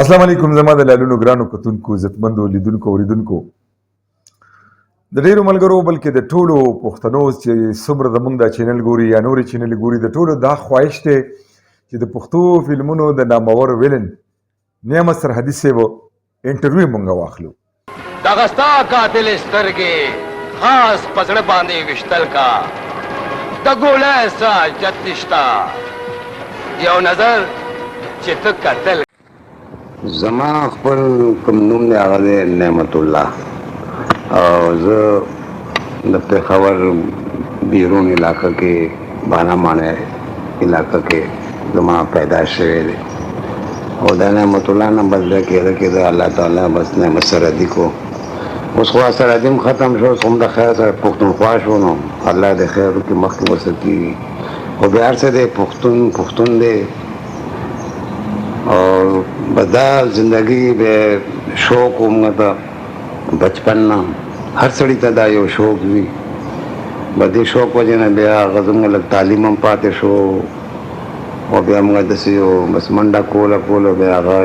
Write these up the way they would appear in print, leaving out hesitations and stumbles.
السلام علیکم زما د لالونو ګرانو کتونکو عزتمندو لیدونکو اوریدونکو د ډیرو ملګرو بلکې د ټولو پښتنو چې څومره زموږ دا چینل ګوري یا نورې چینل ګوري د ټولو دا خواهش دی چې د پښتو فلمونو د نامور ویلن نعمت سرحدي صاحب انټرویو مونږ واخلو. دغه ستا قاتل سترګې خاص په زړه باندې ویشتل کا د ګولۍ څه جت نشته یو نظر چې ته کتل. زما خپل کوم نوم دی هغه دی نعمت الله او زه د پېښور بیرون علاقه کې بانا ماڼۍ علاقه کې زما پیدایش شوی دی او دا نعمت الله نه بس بیا کېده کېده الله تعالی بس نعمت سرحدي کو. اوس خو سرحدي هم ختم شو، اوس هم د خیر سره پښتونخوا شو، نو الله د خیر وکړي مخکې ورسره کېږي. خو بیا هر څه دی پښتون دی اور بدا زندگی به شوق موږ ته بچپن نه هر سړي ته دا یو شوق وي. بدې شوق وجې نه بیا هغه زموږ لږ تعلیم هم پاتې شو او بیا موږ داسې یو بس منډه کوله بیا هغه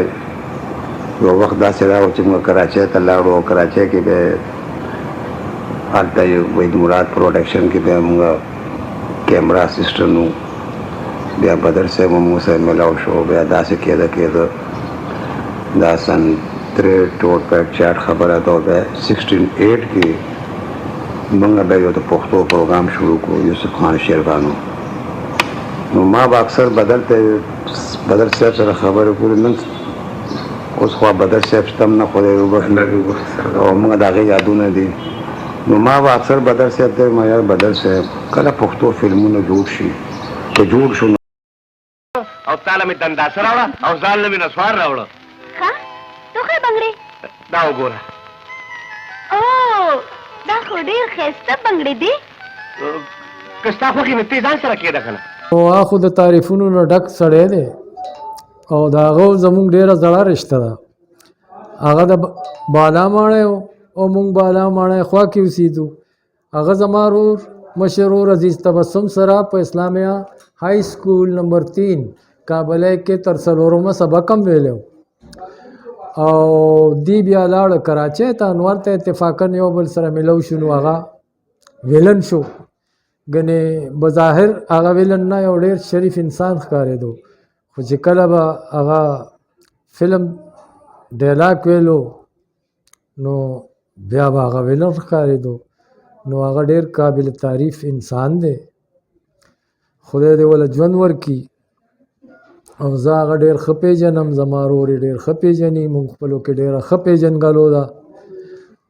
یو وخت داسې راغی چې موږ کراچۍ ته لاړو او کراچۍ کې بیا هلته یو وحید مراد پروډکشن کې بیا موږ کیمرا اسسټنټ وو. بیا بدر صاحب هم موږ سره ملاو شو. بیا داسې کېده دا سن 3 خبره ده. بیا 16 کې موږ بیا یو د پښتو پروګرام شروع کړو یوسف خان شیروانو. نو ما به اکثر بدر صاحب سره خبرې کولې. نن اوس خو بدر صاحب شته هم نه، خدای وبخښي او موږ د هغې یادونه دي. نو ما به اکثر بدر صاحب ته وایم یار بدر صاحب کله پښتو فلمونه جوړ شي که جوړ شو او تاله مې دنداسه راوړه او ځان له مې نسوار راوړه. ښه تو ښه بنګړې دا وګوره. او دا خو ډېر ښایسته بنګړې دي. که ستا خوښې نو ته ځان سره کېده که نه. او خو د تعریفونو نه ډک سړی دی او د هغه زموږ ډېره زړه رشته ده. هغه د بالا ماڼۍ او موږ بالا ماڼۍ خوا کې اوسېدو. هغه زما ورور مشر ورور عزیز تبسم سره په اسلامیه های سکول نمبر 3 کابل کې تر څلورمه سبق هم ویلی او دی بیا لاړه کراچۍ ته. انور ته اتفاقا یو بل سره ملو شو نو هغه ویلن شو. ګنې بظاهر هغه ویلن نه یو ډېر شریف انسان ښکارېدو، خو چې کله به هغه فلم ډایلاګ ویلو نو بیا به هغه ویلن ښکارېدو. نو هغه ډېر قابل تعریف انسان دی. خدای دې وله ژوند ورکړي او زه هغه ډېر ښه پېژنم. زما ورور یې ډېر ښه پېژني. موږ خپلو کې ډېره ښه پېژنګلو ده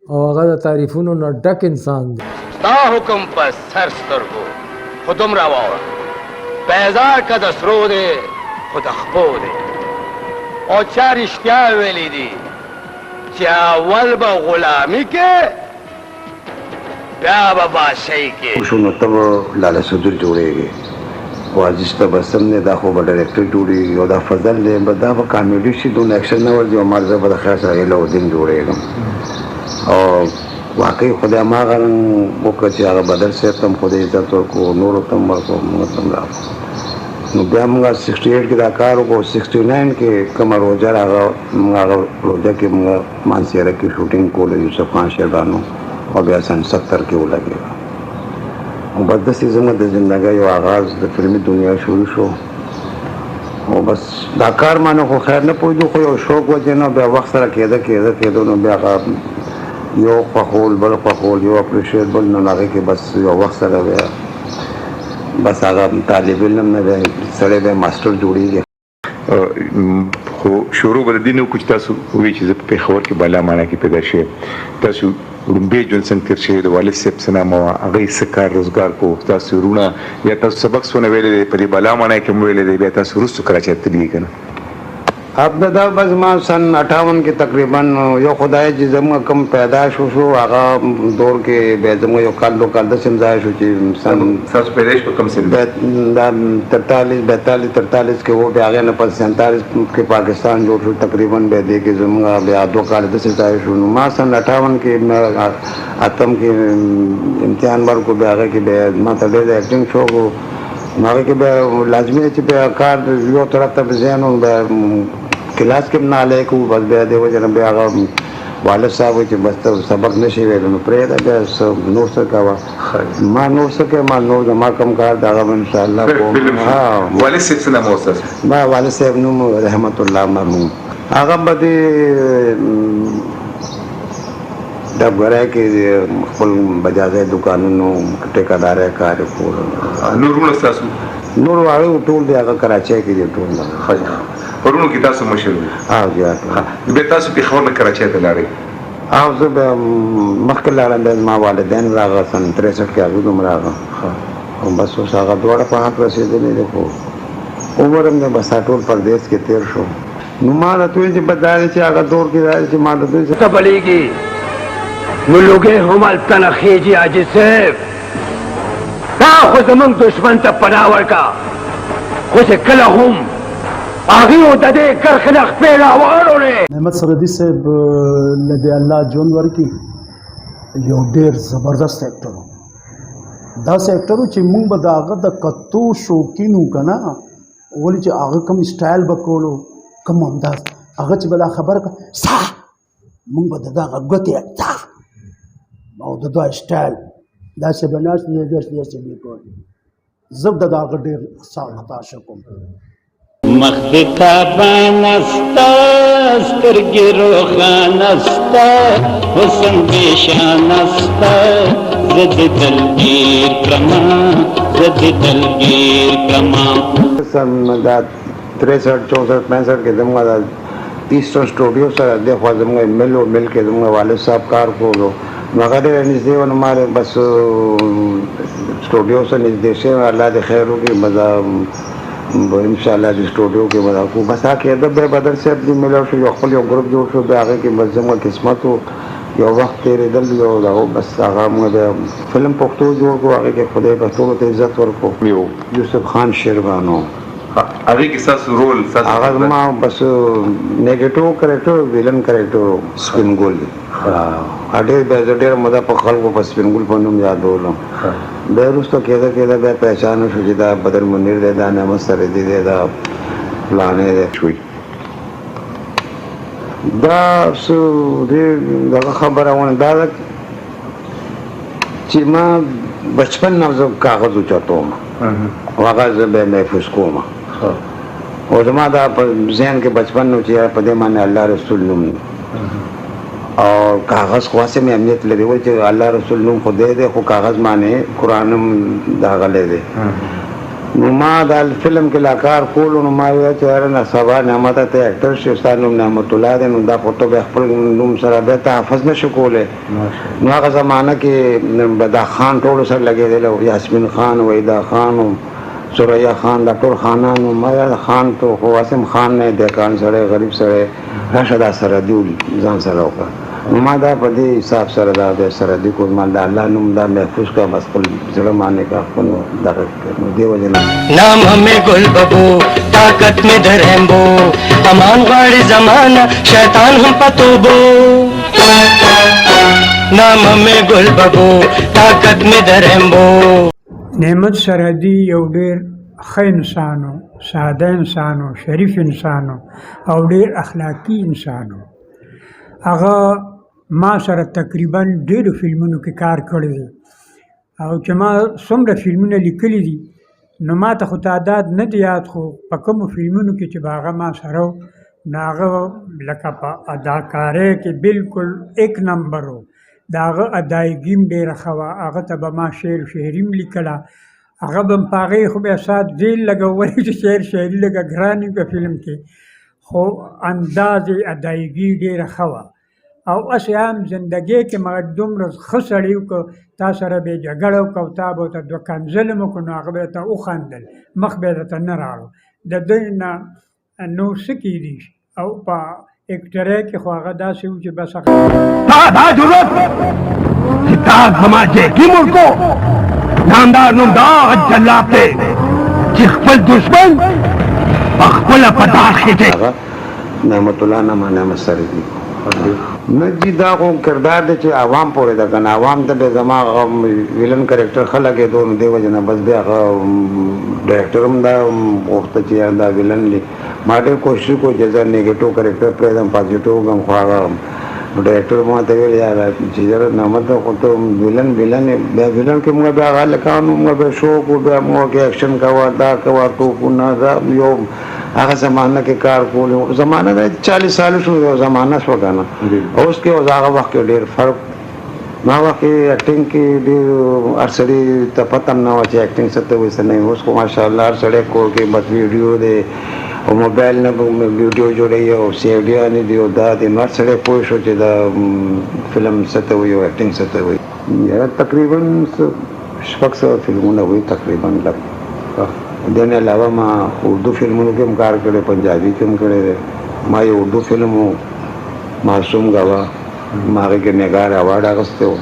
او هغه د تعریفونو نه ډک انسان دی. ستا حکم په سر سترګو خو دومره واوره بیزار که د سرو دی خو د خپو دی او چا رښتیا ویلي دي چې اول به غلامي کې بیا به بادشاهي کې. شو نو ته به لاله صدور جوړېږي او عزیز تبسم دی دا خو به ډایرکټر جوړېږي او دا فضل دی دا به کامیډي شي دونه ایکشن نه ورځي او ما زه به د خیر سره علاالدین جوړېږم. او واقعي خدای هماغه رنګ وکړه چې هغه بدر صاحب ته هم خدای عزت ورکړو، نورو ته هم ورکړو، موږ ته هم راکړو. نو بیا موږ 68 کې دا کار وکړو. 69 کې کومه روژه راغله موږ هغه روژه کې موږ مانسهره کې شوټینګ کوله یوسف خان شیروانو او بیا سن 70 کې ولګېده او بس داسې زموږ د زندګۍ یو آغاز د فلمي دنیا شروع شو. او بس دا کار مانه خو خیر نه پوهېدو خو یو شوق وجې نه بیا وخت سره کېده نو بیا هغه یو خوښول بل خوښول یو اپریشیټ بل نو هغې کې بس یو وخت سره بیا بس هغه طالب علم نه دی سړی بیا ماسټر جوړېږي. خو شروع به د دې نه وکړو چې تاسو ووایئ چې زه په پېښور کې بالا ماڼۍ کې پیدا شوی. تاسو لومبی ژوند څنګه تېر شوی د والد صاحب څه نامه وه هغه یې څه کار روزګار کو تاسو وروڼه یا تاسو سبق څونه ویلی دی په دې بالا ماڼۍ کې مو ویلی دی بیا تاسو وروستو کراچۍ ته تللي که نه؟ ابتدا بس ما سن 58 کې تقریبا یو خدای چې زموږ کوم پیدایش شو هغه دور کې بیا زموږ یو کال 2 کال داسې ځای شو چې سن تاسو پیدایش په کوم سن؟ دا 43 کې و. بیا هغې نه پس 47 کې پاکستان جوړ شو تقریبا. بیا دې کې زموږ بیا 2 کال داسې ځای شو. نو ما سن 58 کې اتم کې امتحان ورکړو. بیا هغې کې بیا ما ته ډېر د ایکټینګ شوق و. هغې کې بیا لازمي دی چې بیا کار یو طرف ته ذهن و بیا کلاس کې نه لایق وو بس بیا دی وجه نه بیا هغه والد صاحب چې بس ته سبق نشي ویل نو پرېږده بیا نور څه کوه ما نور څه کوې ما نور زما کوم کار د هغه به انشاءالله کوم والد صاحب څه نام و ستاسو؟ ما والد صاحب نوم رحمت الله مرحوم هغه به د ډبګرای کې خپل بجازۍ دوکانونو ټیکهدارۍ کار یې کول نور وروڼه ستاسو؟ نور هغه ټول دی هغه کراچۍ کې دي ټول پرونو کې تاسو مشر وي زیات بیا تاسو پېښور نه کراچۍ ته لاړئ زه به مخکې لاړم بیا زما والدین راغه سن 63 کې هغوی هم راغه او بس اوس هغه دواړه په حق رسېدلي دي خو عمر هم دی بس ټول پردیس کې تېر شو نو ما راته ویل چې بس دا دی چې هغه دور کې دا دی چې ما د دوی ته بلیږي نو لوګې همالته نه خېجي حاجي صاحب تا خو زمونږ دشمن ته پناه ورکړه خو چې کله هم هغې د دې کرښې نه خپې راواړولې نعمت سرحدي صاحب له دې الله ژوند ورکړي یو ډېر زبردست اکټر و داسې اکټر و چې موږ به د هغه د کتو شوقین وو که نه ولې چې هغه کوم سټایل به کولو کوم انداز هغه چې به دا خبره کړه سا موږ به د دغه ګوتې سا او د دا سټایل داسې به ناست داسې به کول زه د هغه ډېر سخت عاشق وم مخ کعبانستا سترګې روښانستا حسن بېشانستا زه دې دلګیر کړمه زه دې دلګیر کړمه سن دا 63 64 65 کې زموږ د ایسټرن سټوډیو سره دخوا زموږ مل کې زموږ والد صاحب کار کولو نو هغه ډېر نږدې و نو ما بس سټوډیو سره نږدې شوی الله دې خیر وکړي مزه انشاءالله د سټوډیو کې به دا کوو بس هغه کې ادب بدر صاحب دې ملاو شو یو خپل یو ګروپ جوړ شو بیا هغې کې بس زموږ قسمت و یو وخت تېرېدل یو دغه بس هغه موږ د فلم پښتو جوړ کړو هغې کې خدای به ټولو ته عزت ورکړو یوسف خان شیروانو هغې کې ستاسو رول هغه زما بس نیګیټیو کرکټر ویلن کرکټر سپین ګول ډېر بیا زه ډېره موده په خلکو په سپین ګول په نوم یادولم بیا وروسته کېده بیا پہچانه شو چې دا بدر منیر دی دا نعمت سرحدي دی دا فلانی دی شوي دا څه ډېر دغه خبره ونه دا ده چې ما بچپن نه زه کاغذ اوچتوم او هغه زه بیا محفوظ کوم او زما دا په ذهن کې بچپن نو چې په دې باندې الله رسول نوم او کاغذ خو هسې مې امنیت لري ولې چې الله رسول نوم خو دی خو کاغذ باندې قرآن هم داغلی دی نو ما دا فلم کې لا کار کولو نو ما ویل چې یاره نه سبا نعمت ته اکټر شي ستا نوم نعمت الله دی نو دا خو ته بیا خپل نوم سره بیا تحفظ نه شو کولی نو هغه زمانه کې دا خان ټولو سره لګېدلی و یاسمین خان وحیده خان سریا خان دا ټول خانان و ما یاره خان تو خو واسم خان نه دیکان سړی غریب سړی راشه دا سرحدي ځان سره وکړه نو ما دا په دې حساب سره دا بیا سرحدي کو ما دا الله نوم دا محفوظ کړه بس خپل زړه باندې کا خپل دغه نو دې وجه نه نام ہمیں گل ببو طاقت میں دھرمبو امان غاڑی زمانہ شیطان ہم پتوبو نام ہمیں گل ببو طاقت میں دھرمبو نعمت سرحدي یو ډېر ښه انسان و ساده انسان و شریف انسان و او ډېر اخلاقي انسان و هغه ما سره تقریبا ډېرو فلمونو کې کار کړی دی او چې ما څومره فلمونه لیکلي دي نو ما ته خو تعداد نه دی یاد خو په کومو فلمونو کې چې به هغه ما سره و نو هغه لکه په اداکارۍ کې بالکل 1 نمبر و د هغه ادایګي هم ډېره ښه وه هغه ته به ما شعر شاعري هم لیکله هغه به په هغې خو بیا سات زیل لګولی چې شعر شاعري لږه ګران وي په فلم کې خو انداز یې ادایګي ډېره ښه وه او هسې هم زندګۍ کې مګر دومره ښه سړی و که تا سره به یې جګړه وکړه او تا به ورته 2 کنځلې هم وکړو نو هغه به درته وخندل مخ به یې درته نه راړو د دوی نه نور څه کېدی شي او په ایکټرۍ کې خو هغه داسې و چې بس دا ضرورت کتاب ہما جیکی ملکو نامدار نمدار جلاب تے چې خپل دشمن خپل پتار خیټه نعمت الله نامه نعمت سرحدي نه جی دا خو کردار دی چې عوام پورې ده که نه عوام ته بیا زما ویلن کرکټر ښه لګېدو نو دې وجې نه بس بیا هغه ډایرکټر هم دا غوښته چې دا ویلن ما ډېر کوشش کو چې زه نیګیټیو کرکټر پرېږدم پازیټیو هم خو هغه ډایرکټر ما ته ویل یاره چې یاره نعمت خو ته ویلن بیا ویلن کې موږ بیا هغه هلکانو موږ بیا شوق و بیا موږ کې ایکشن کوه دا کوه توپونه دا یو هغه زمانه کې کار کول زمانه د 40 سال شو یو زمانه شو که نه اوس کې اوس هغه وخت کې ډېر فرق ما وخت کې اکټینګ کې ډېر هر سړي ته پته هم نه وه چې اکټینګ څه ته وایي څه نه اوس خو ماشاءالله هر سړی کور کې بس ویډیو دی او موبایل نه ویډیو جوړوي او سیډیانې دي او دا دی نو هر سړی پوه شو چې دا فلم څه ته وایي او اکټینګ څه ته وایي تقریبا 600 فلمونه وایي تقریبا لږ دې نه علاوه ما اردو فلمونو کې هم کار کړی پنجابي کې هم کړی دی ما یو اردو فلم و معصوم گوا ما هغې کې نګار اواډ اخیستی و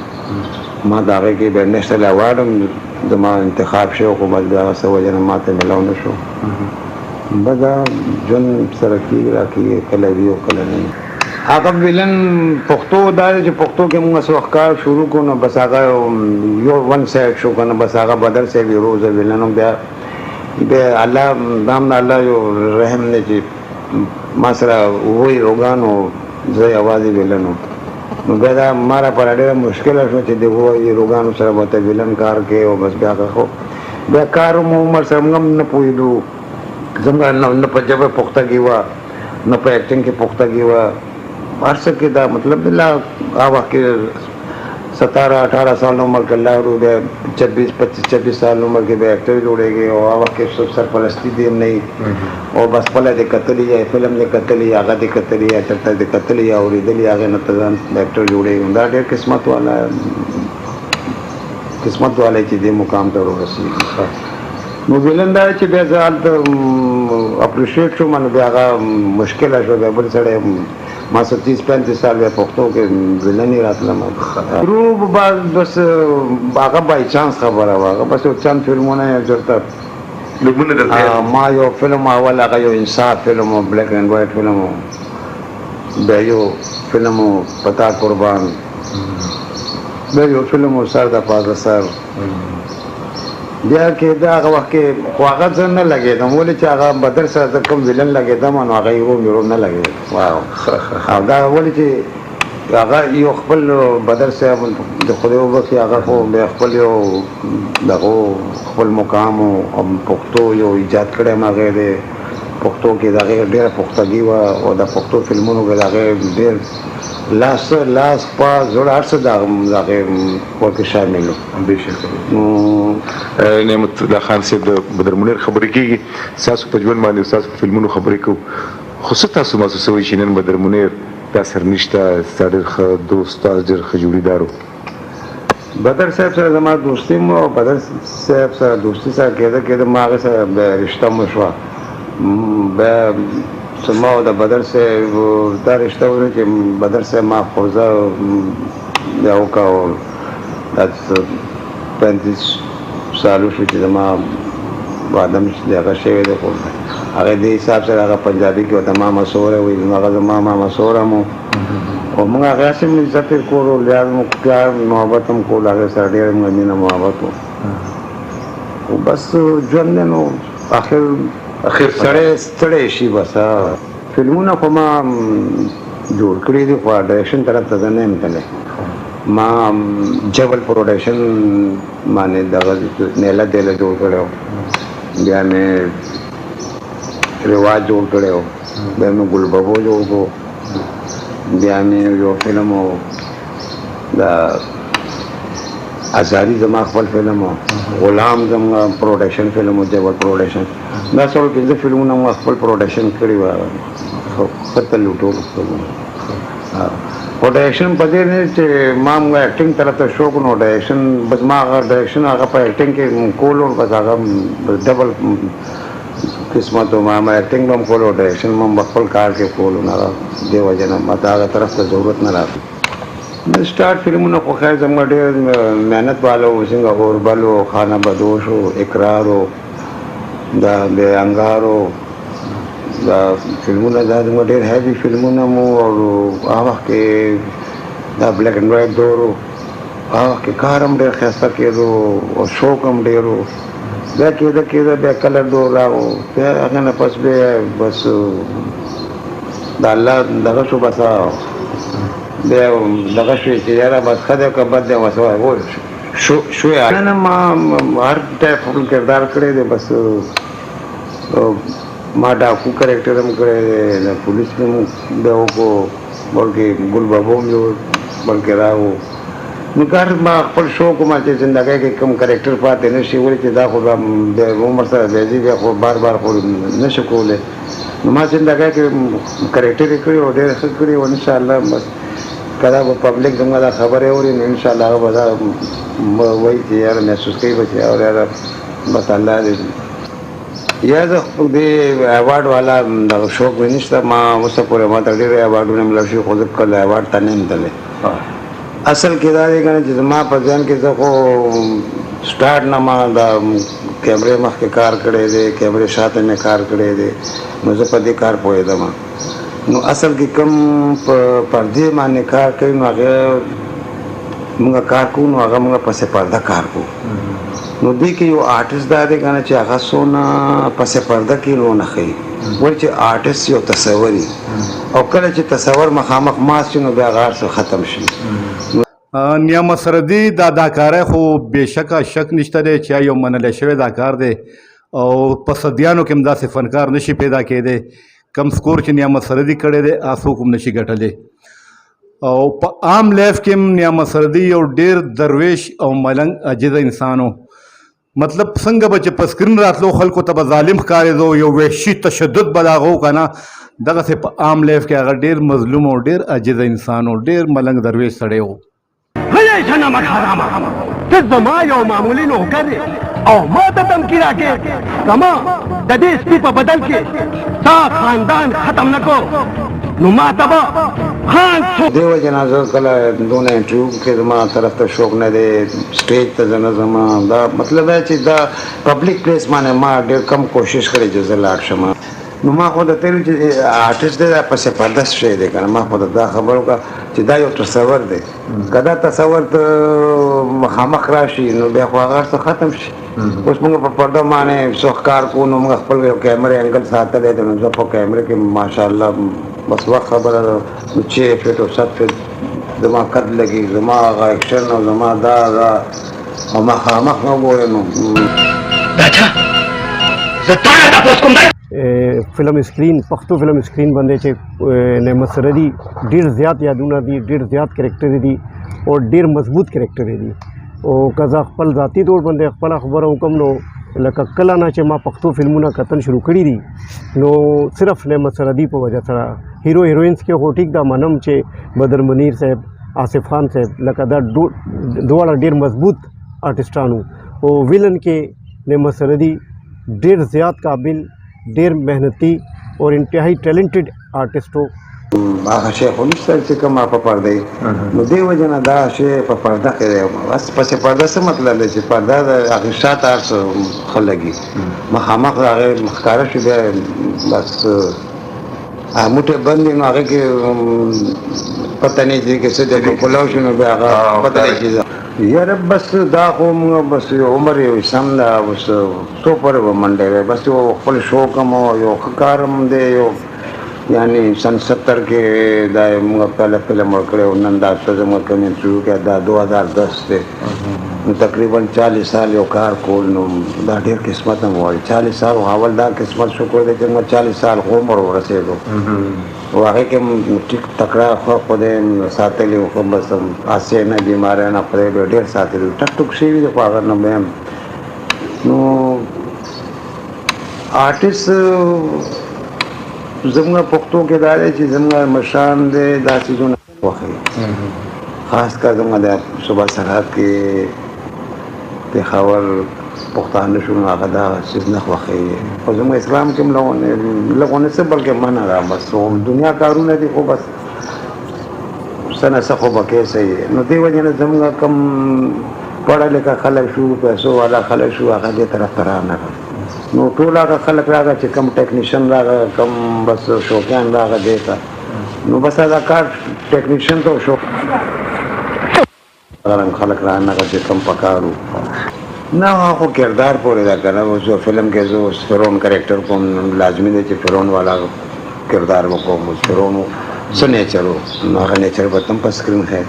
ما د هغې کې بیا نیشنل اواډ هم زما انتخاب شوی خو بس د هغه څه وجې نه ما ته میلاو نه شو بس دا ژوند سره کېږي را کېږي کله وي او کله نه هغه ویلن پښتو دا دی چې پښتو کې موږ څه وخت کار شروع کړو نو بس هغه یو ون سایډ شو که نه بس هغه بدر صاحب یې روزه ویلن هم بیا الله دام د الله یو رحم دی چې ما سره وایي روګانو زه یوازې ویلن وم نو بیا دا ما راپاره ډېره مشکله شوه چې د وایي روګانو سره به ته ویلن کار کوې او بس بیا خو بیا کار مو عمر سره موږ هم نه پوهېدو زموږ نه په ژبه پختګي وه نه په ایکټینګ کې پختګي وه هر څه کې دا مطلب دی لا هغه وخت کې 17-18 سال عمر کې الله ورو بیا 25-26 سال عمر کې بیا ایکټر جوړېږي او هغه وخت کې سرپرستی دی هم نه وي او بس خپله دې کتلي یا فلم دې کتلي هغه دې کتلي یا چېرته دې کتلي یا اورېدلي هغې نه ته ځان ایکټر جوړېږي دا ډېر قسمت والا چې دې مقام ته ورسېږي نو ویلن دا چې بیا زه هلته اپریشیټ شوم نو بیا هغه مشکله شوه بیا بل سړی ما 30-35 سال بیا پښتو کې ویلن یې راتلم شروع بس هغه بای چانس خبره وه هغه بس یو چند فلمونه یې چېرته ما یو فلم اول هغه یو انصاف فلم و بلیک اینډ وایټ فلم و بیا یو فلم و پتا قربان بیا یو فلم و سر د پازه سر بیا کې دا هغه وخت کې خو هغه زه نه لګېدم ولې چې هغه بدر سره زه کوم ویلن لګېدم نو هغه یو نه لګېدم او دا ولې چې هغه یو خپل بدر صاحب د خدای وبخښي هغه خو بیا خپل یو دغه خپل مقام او پښتو یو ایجاد کړی هم هغې دی پښتو کې د هغې ډېره پختګي وه او د پښتو فلمونو کې د هغې ډېر لاس پا زړه هر څه د هغې ورکې شامل و نعمت الله خان صاحب د بدر منیر خبرې کېږي ستاسو په ژوند باندې ستاسو په فلمونو خبرې کوو خو څه تاسو محسوسوئ چې نن بدر منیر دا سر نشته ستا ډېر ښه دوست تاسو ډېر ښه جوړیدار و بدر صاحب سره زما دوستي مو او بدر صاحب سره دوستي سره کېده ما هغې سره بیا رشته مو شوه بیا ما او د بدر صاحب دا رشته ونه چې بدر صاحب ما خورزه بیا وکړه دا 35 سالو شو چې زما واده مې هغه شوی دی خو هغې دې حساب سره هغه پنجابي کې ورته ما مسوره وایي نو هغه زما ما مسوره مو او موږ هغې هسې مو عزت یې کولو لیاز مو پیار محبت هم کولو هغې سره ډېر موږ مینه محبت و خو بس ژوند دی نو آخر سړی ستړی شي بس فلمونه خو ما جوړ کړي دي خو ډایرکشن طرف ته زه نه یم تللی ما جبل پروډکشن باندې دغه نیله دیله جوړ کړی و بیا مې رواج جوړ کړی و بیا مې ګلببو جوړ کړو بیا مې یو فلم و د ازاري زما خپل فلم و غلام زما پروډکشن فلم و جبل پروډکشن دا څلور پنځه فلمونه ما خپل پروډکشن کړي وه ښه تللي ټول خو ډایرکشن په دې نه چې ما موږ ایکټینګ طرف ته شوق نو ډایرکشن بس ما هغه ډایرکشن هغه په ایکټینګ کې کولو بس هغه ډبل قسمت و ما ایکټینګ به هم کولو ډایرکشن به هم خپل کار کې کولو نه دې وجه نه ما ته هغه طرف ته ضرورت نه راغلی سٹارٹ فلمونه خو خیر زموږ ډېر محنت والا و څنګه اوربل و خانه بدوش و اقرار و دا بې انګار و دا فلمونه دا زموږ ډېر هیوي فلمونه مو او هغه وخت کې دا بلیک اینډ وایټ دور و هغه وخت کې کار هم ډېر ښایسته کېدو او شوق هم ډېر و بیا کېده بیا کلر دور راغو بیا هغه نه پس بیا بس د الله دغه شو بس بیا دغه شوې چې یاره بس ښه دی که بد دی بس شو نه ما هر ټایپ خپل کردار کړی دی بس ما ډاکو کرکټر هم کړی دی د پولیس هم بیا وکړو بلکې ګل بابو هم بلکې راغو نو کار ما خپل شوق ما چې زندګۍ کې کوم کرکټر پاتې نه شي ولې چې دا خو د عمر سره دی بیا خو بار خو نه شو کولی نو ما زندګۍ کې کرکټر یې کړی او ډېر ښه کړی او انشاءالله بس کله به پبلک زموږ دا خبرې اوري نو انشاءالله هغه به دا وایي چې یاره محسوس کوي به چې او یاره بس الله دې یا زه دې ایوارډ والا دغه شوق مې نشته ما اوسه پورې ما ته ډېر ایوارډونه ملو شوي خو زه کله ایوارډ ته نه یم تللی اصل کې دا دی که نه چې زما په ذهن کې زه خو سټارټ نه ما دا کیمرې مخکې کار کړی دی کیمرې شاته مې کار کړی دی نو زه په دې کار پوهېدم نو اصل کې کوم په پردې باندې کار کوي نو هغه موږ کار کوو نو هغه موږ پسې پرده کار کوو نو دې کې یو آرټسټ دا دی که نه چې هغه څونه پسې پرده کې نو نه ښیي ولې چې آرټسټ یو تصوري او کله چې تصور مخامخ ماس شي نو بیا هغه هر څه ختم شي نیامت سرحدي د اداکارۍ خو بېشکه شک نشته دی چې یو منلی شوی اداکار دی او په صدیانو کې هم داسې فنکار نشي پیدا کېدی کم سکور چې نیامت سرحدي کړی دی څوک هم نشي ګټلی او په عام لایف کې هم نیامت سرحدي یو ډېر درویش او ملنګ عاجزه انسان و مطلب څنګه به چې په سکرین راتلو خلکو ته به ظالم ښکارېدو یو وحشي تشدد به د هغه و که نه دغسې په عام لایف کې هغه ډېر مظلوم او ډېر عاجزه انسان و ډېر ملنګ درویش سړی و نمک حرامه ته زما یو معمولی نوکر او ما ته دمکي راکې زما د دې سپي په بدل کې تا خاندان ختم نه کو نو ما ته به خان دې وجې نه زه کله دونه انټرویو کې زما طرف ته شوق نه دی سټیج ته زه نه ځم دا مطلب دی چې دا پبلک پلیس باندې ما ډېر کم کوشش کړی چې زه لاړ شم نو ما خو درته ویل چې آرټسټ دی دا پسې پرده شی دی که نه ما خو دا خبر وکړه چې دا یو تصور دی که دا تصور ته مخامخ راشي نو بیا خو هغه څه ختم شي اوس موږ په پرده باندې څوک کار کوو نو موږ خپل یو کیمرې انګل ساتلی دی نو زه په کیمرې کې ماشاءالله بس وخت خبره ده نو 6 فټ او 7 فټ زما قد لګي زما هغه ایکشن او زما دا او مخامخ نه وګورې نو اچھا زه تا نه تپوس کوم فلم سکرین پښتو فلم سکرین باندې چې نعمت سرحدي ډېر زیات یادونه دي ډېر زیات کرکټر دي او ډېر مضبوط کرکټر دي او که زه خپل ذاتي طور باندې خپله خبره وکړم نو لکه کله نه چې ما پښتو فلمونه کتل شروع کړي دي نو صرف نعمت سرحدي په وجه سره هیرو هیروینس کې خو ټیک دا منم چې بدر منیر صاحب آصف خان صاحب لکه دا دواړه ډېر مضبوط آرټسټان وو او ویلن کې نعمت سرحدي ډېر زیات قابل ډېر محنتي او انتهایی ټیلنټډ آرټسټ و هغه شی خو نشته چې کوم په پرده نو دې وجه نه دا شی په پرده کې دی بس پسې پرده څه مطلب دی چې پرده د هغې شاته هر څه ښه لګي مخامخ د هغې ښکاره شو بیا بس موټې بند دي نو هغې کې پته نه چې کې څه دی پلو شو نو بیا هغه پته نه چې یاره بس دا خو موږ بس یو عمر یو سم ده اوس څو پورې به منډی دی بس یو خپل شوق هم یو ښه کار هم دی یو یعنی سن 70 کې دا موږ پهله فلم ورکړی او نن دا ته زموږ کوم انټرویو کې دا 2010 دی نو تقریبا 40 سال یو کار کول نو دا ډېر قسمت هم غواړي 40 سال اول دا قسمت شکر دی چې موږ 40 سال عمر ورسېدو او هغې کې هم ټیک تکړه خو خدای ساتلي و خو بس هسې نه بیمارۍ نه خدای به ډېر ساتلي ټک ټک شوي دي خو هغه نه به هم نو آرټسټ زموږ پښتو کې دا دی چې زموږ مشران دی دا څیزونه خوښوي خاص کر زموږ د صوبه سرحد کې پېښور پښتانه شو نو هغه دا څیز نه خوښوي خو زموږ اسلام کې هم لږونه څه بلکې منع ده بس دنیا کارونه دي خو بس څه نه څه خو به کې صحیح نو دې وجې نه زموږ کوم پړه لیکه خلک شو پیسو والا خلک شو هغه دې طرف ته رانغلل نو ټول هغه خلک راغله چې کوم ټیکنیشن راغله کوم بس شوقیان راغله دې ته نو بس دا کار ټیکنیشن ته شوق خلک رانغله چې کوم پکارو نه خو کردار پورې ده که نه اوس فلم کې زه اوس فرعون کرکټر کوم لازمي دی چې فرعون والا کردار وکړم اوس فرعون څه نیچر و نو هغه نیچر به ته هم په سکرین ښایي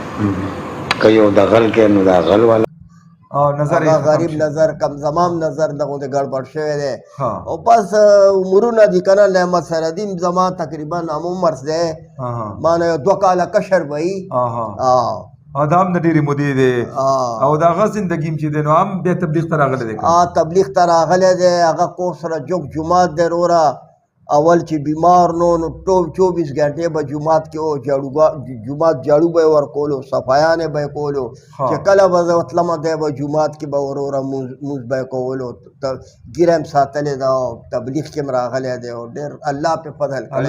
که یو د غل کې نو د غل والا نظر هغه غریب نظر کم زمام نظر دغه د ګړبړ شوی دی او بس عمرونه دي که نه نعمت سرحدي زما تقریبا هم عمر دی ما نه یو 2 کاله کشر به وي دا هم د ډېرې مودې دی او د هغه زندګي چې دی نو هم بیا تبلیغ ته راغلی دی تبلیغ ته راغلی دی هغه کور سره جوګ جومات دی وروره اول چې بیمار نو 24 غنټې به جومات کې و جومات جاړو به یې ورکولو صفایانې به یې کولو چې کله به زه تلمه دی به جومات کې به وروره مونځ به یې کولو ګیره هم ساتلې ده او تبلیغ کې هم راغلی دی او ډېر الله پې فضل کړی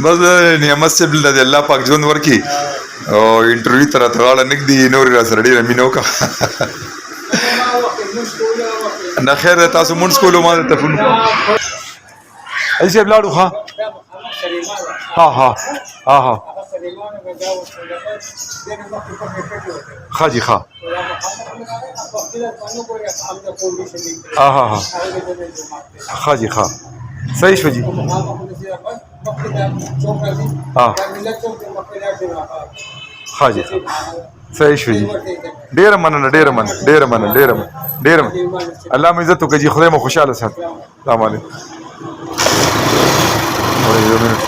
بس نعمت صاحب له الله پاک ژوند ورکړي او انټرویو ته راته غاړه نږدي نورې را سره ډېره مینه وکړه نه خیر دی تاسو مونځ کولو ما ته تلفون علي صاحب لاړو ښه ښه جي ښه ښه جي ښه صحیح شو جي ښه جي صحیح شو جي ډېره مننه الله مو عزت وکړي جي خدای مو خوشحاله ساتي السلام علیکم یو منټ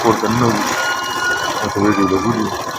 کور ته ننوځو ورته ویډیو لګولي